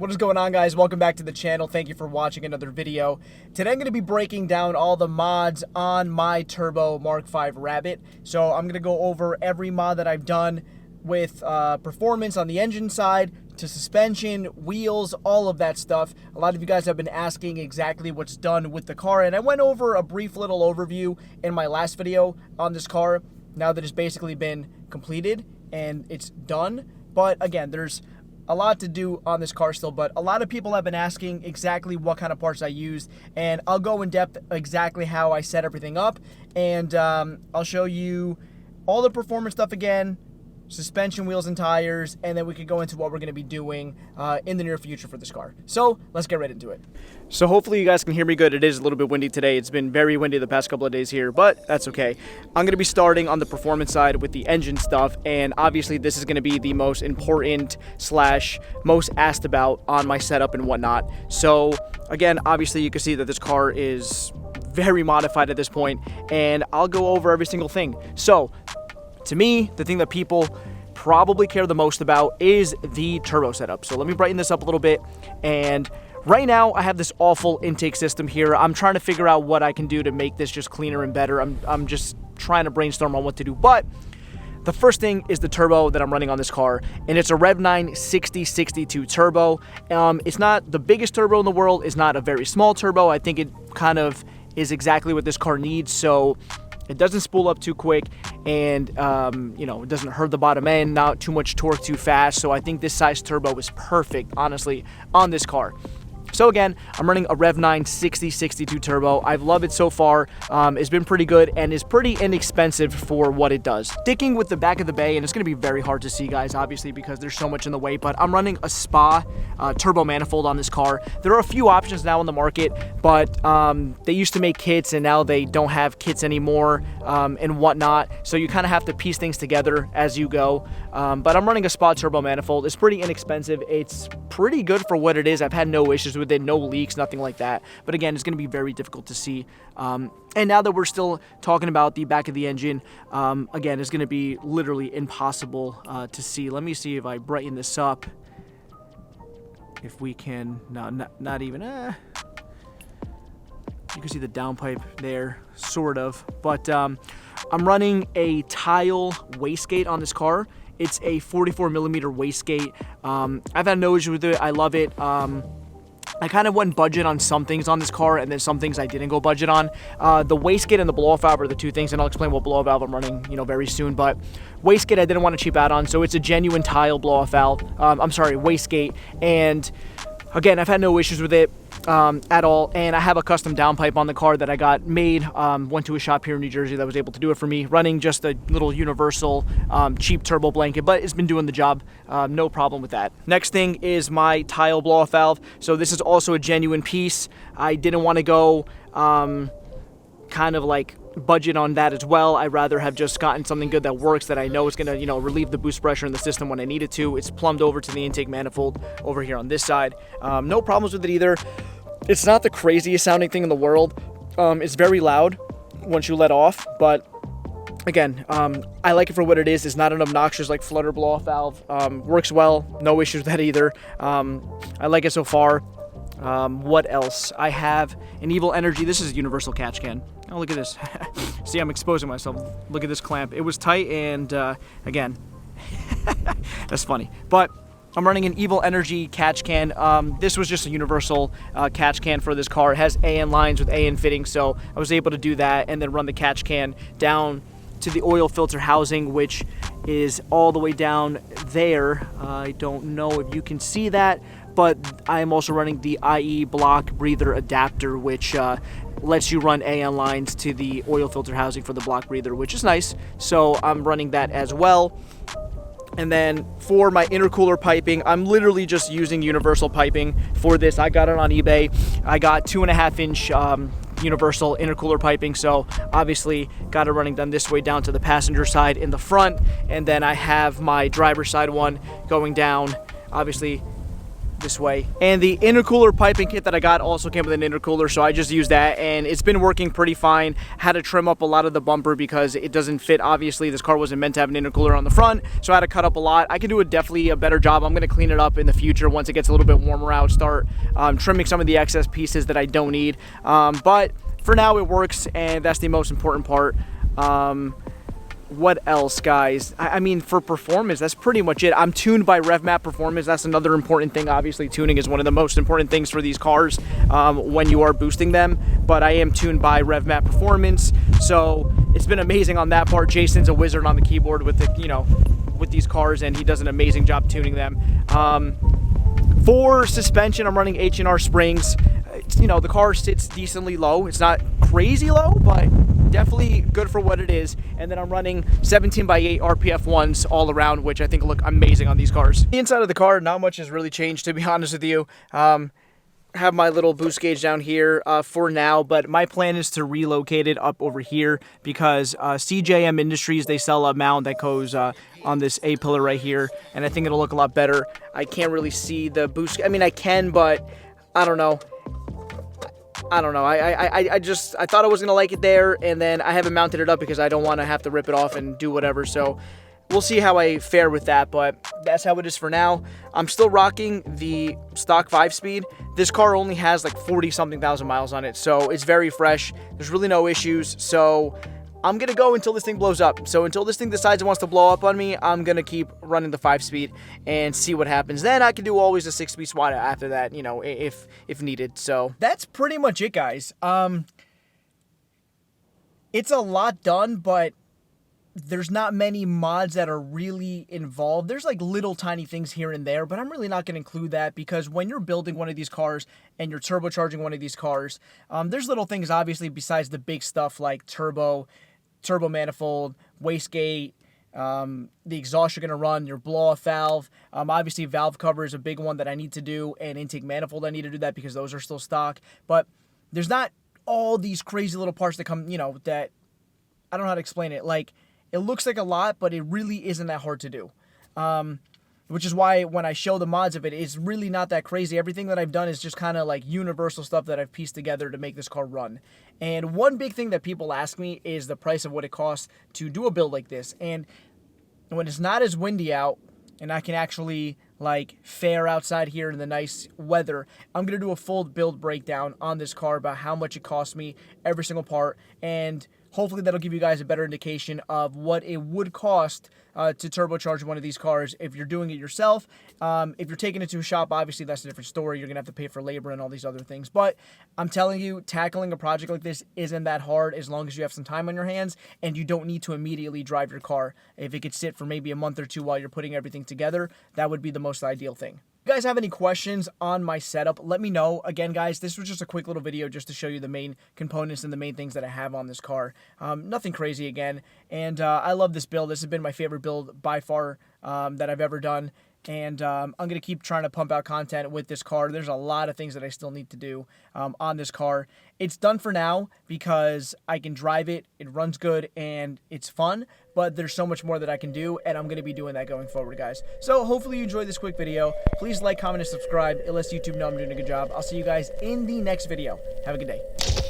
What is going on, guys? Welcome back to the channel. Thank you for watching another video. Today I'm going to be breaking down all the mods on my turbo MK5 Rabbit. So I'm going to go over every mod that I've done with performance on the engine side, to suspension, wheels, all of that stuff. A lot of you guys have been asking exactly what's done with the car, and I went over a brief little overview in my last video on this car, now that it's basically been completed and it's done. But again, there's a lot to do on this car still, but a lot of people have been asking exactly what kind of parts I used, and I'll go in depth exactly how I set everything up, and I'll show you all the performance stuff again, suspension, wheels, and tires, and then we could go into what we're going to be doing in the near future for this car. So let's get right into it. So hopefully you guys can hear me good. It is a little bit windy today. It's been very windy the past couple of days here, but that's okay. I'm going to be starting on the performance side with the engine stuff, and obviously this is going to be the most important / most asked about on my setup and whatnot. So again, obviously you can see that this car is very modified at this point, and I'll go over every single thing. So to me, the thing that people probably care the most about is the turbo setup. So let me brighten this up a little bit. And right now I have this awful intake system here. I'm trying to figure out what I can do to make this just cleaner and better. I'm just trying to brainstorm on what to do. But the first thing is the turbo that I'm running on this car, and it's a Rev 9 6062 turbo. It's not the biggest turbo in the world. It's not a very small turbo. I think it kind of is exactly what this car needs. So it doesn't spool up too quick, and you know, it doesn't hurt the bottom end, not too much torque too fast. So I think this size turbo is perfect, honestly, on this car. So again, I'm running a Rev 9 6062 turbo. I've loved it so far. It's been pretty good and is pretty inexpensive for what it does. Sticking with the back of the bay, and it's going to be very hard to see, guys, obviously, because there's so much in the way, but I'm running a SPA turbo manifold on this car. There are a few options now on the market, but they used to make kits, and now they don't have kits anymore and whatnot. So you kind of have to piece things together as you go. But I'm running a SPA turbo manifold. It's pretty inexpensive. It's pretty good for what it is. I've had no issues with it, no leaks, nothing like that. But again, it's going to be very difficult to see. And now that we're still talking about the back of the engine, again, it's going to be literally impossible to see. Let me see if I brighten this up. If we can, no, not even. You can see the downpipe there, sort of. But I'm running a tile wastegate on this car. It's a 44mm wastegate. I've had no issue with it. I love it. I kind of went budget on some things on this car, and then some things I didn't go budget on. The wastegate and the blow-off valve are the two things, and I'll explain what blow-off valve I'm running, you know, very soon. But wastegate I didn't want to cheap out on, so it's a genuine tile blow-off valve. I'm sorry, wastegate. And again, I've had no issues with it at all, and I have a custom downpipe on the car that I got made. Went to a shop here in New Jersey that was able to do it for me, running just a little universal cheap turbo blanket, but it's been doing the job. No problem with that. Next thing is my tile blow-off valve. So this is also a genuine piece. I didn't want to go kind of like budget on that as well. I'd rather have just gotten something good that works, that I know is going to, you know, relieve the boost pressure in the system when I need it to. It's plumbed over to the intake manifold over here on this side. No problems with it either. It's not the craziest sounding thing in the world. It's very loud once you let off, but again, I like it for what it is. It's not an obnoxious like flutter blow-off valve. Works well, no issues with that either. I like it so far. What else? I have an Evil Energy. This is a universal catch can. Oh, look at this. See, I'm exposing myself. Look at this clamp. It was tight, and again, that's funny. But I'm running an Evil Energy catch can. This was just a universal catch can for this car. It has AN lines with AN fittings, so I was able to do that and then run the catch can down to the oil filter housing, which is all the way down there. I don't know if you can see that, but I am also running the IE block breather adapter, which lets you run AN lines to the oil filter housing for the block breather, which is nice. So I'm running that as well. And then for my intercooler piping, I'm literally just using universal piping for this. I got it on eBay. I got 2.5-inch universal intercooler piping, so obviously got it running down this way down to the passenger side in the front, and then I have my driver's side one going down, obviously this way. And the intercooler piping kit that I got also came with an intercooler, so I just used that, and it's been working pretty fine. Had to trim up a lot of the bumper because it doesn't fit. Obviously, this car wasn't meant to have an intercooler on the front, so I had to cut up a lot. I can do definitely a better job. I'm going to clean it up in the future once it gets a little bit warmer out, start trimming some of the excess pieces that I don't need. But for now, it works, and that's the most important part. What else, guys? I mean, for performance, that's pretty much it. I'm tuned by RevMap Performance. That's another important thing. Obviously, tuning is one of the most important things for these cars when you are boosting them. But I am tuned by RevMap Performance, so it's been amazing on that part. Jason's a wizard on the keyboard with the, with these cars, and he does an amazing job tuning them. For suspension, I'm running H&R springs. The car sits decently low. It's not crazy low, but definitely good for what it is. And then I'm running 17x8 RPF ones all around, which I think look amazing on these cars. The inside of the car, not much has really changed, to be honest with you. Have my little boost gauge down here for now, but my plan is to relocate it up over here because CJM Industries, they sell a mount that goes on this A-pillar right here, and I think it'll look a lot better. I can't really see the boost. I mean, I can, but I don't know. I thought I was gonna like it there, and then I haven't mounted it up because I don't want to have to rip it off and do whatever. So we'll see how I fare with that, but that's how it is for now. I'm still rocking the stock 5-speed. This car only has like 40-something thousand miles on it, so it's very fresh. There's really no issues, so I'm gonna go until this thing blows up. So until this thing decides it wants to blow up on me, I'm gonna keep running the 5-speed and see what happens. Then I can do always a 6-speed SWAT after that, if needed. So that's pretty much it, guys. It's a lot done, but there's not many mods that are really involved. There's like little tiny things here and there, but I'm really not going to include that because when you're building one of these cars and you're turbocharging one of these cars, there's little things obviously besides the big stuff like turbo manifold, wastegate, the exhaust you're going to run, your blow-off valve. Obviously valve cover is a big one that I need to do, and intake manifold I need to do that because those are still stock. But there's not all these crazy little parts that come, that I don't know how to explain it. Like, it looks like a lot, but it really isn't that hard to do. Which is why when I show the mods of it, it's really not that crazy. Everything that I've done is just kind of like universal stuff that I've pieced together to make this car run. And one big thing that people ask me is the price of what it costs to do a build like this. And when it's not as windy out and I can actually like fare outside here in the nice weather, I'm going to do a full build breakdown on this car about how much it cost me, every single part, and hopefully that'll give you guys a better indication of what it would cost to turbocharge one of these cars if you're doing it yourself. If you're taking it to a shop, obviously that's a different story. You're going to have to pay for labor and all these other things. But I'm telling you, tackling a project like this isn't that hard as long as you have some time on your hands and you don't need to immediately drive your car. If it could sit for maybe a month or two while you're putting everything together, that would be the most ideal thing. If you guys have any questions on my setup, let me know. Again, guys, this was just a quick little video just to show you the main components and the main things that I have on this car. Nothing crazy again. And I love this build. This has been my favorite build by far that I've ever done. And I'm going to keep trying to pump out content with this car. There's a lot of things that I still need to do on this car. It's done for now because I can drive it, it runs good, and it's fun. But there's so much more that I can do, and I'm going to be doing that going forward, guys. So hopefully you enjoyed this quick video. Please like, comment, and subscribe. It lets YouTube know I'm doing a good job. I'll see you guys in the next video. Have a good day.